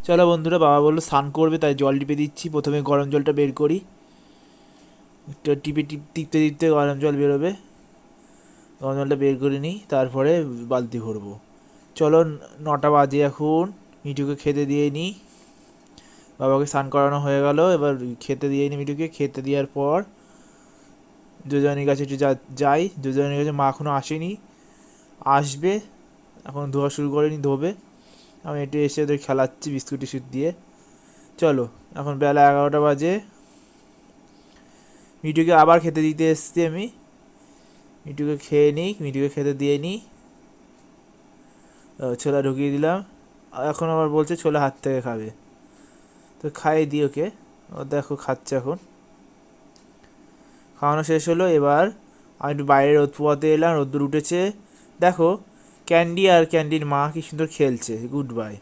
চলো বন্ধুরা, বাবা বললো স্নান করবে, তাই জল টিপে দিচ্ছি। প্রথমে গরম জলটা বের করি, একটু টিপতে টিপতে গরম জল বেরোবে। গরম জলটা বের করে নিই, তারপরে বালতি ভরবো। চলো, 9টা বাজে এখন। মিঠুকে খেতে দিয়ে নিই। বাবাকে স্নান করানো হয়ে গেল, এবার খেতে দিয়ে নিই মিঠুকে। খেতে দেওয়ার পর যোজনের কাছে একটু যাই। যোজনের কাছে মা এখনও আসেনি, আসবে। এখন ধোয়া শুরু করেনি, ধোবে। আমি একটু এসে ওদের খেলাচ্ছি বিস্কুট টিস্কুট দিয়ে। চলো, এখন বেলা 11টা বাজে। মিঠুকে আবার খেতে দিতে এসছি আমি। মিঠুকে খেয়ে নিই, মিঠুকে খেতে দিয়ে নিই। ছোলা ঢুকিয়ে দিলাম। এখন আবার বলছে ছোলা হাত থেকে খাবে, তো খাইয়ে দিই ওকে। ও দেখো খাচ্ছে এখন। খাওয়ানো শেষ হলো। এবার আমি একটু বাইরে রোদ পোয়াতে এলাম, রোদ্দুর উঠেছে। দেখো, ক্যান্ডি আর ক্যান্ডির মা কি সুন্দর খেলছে। Good bye.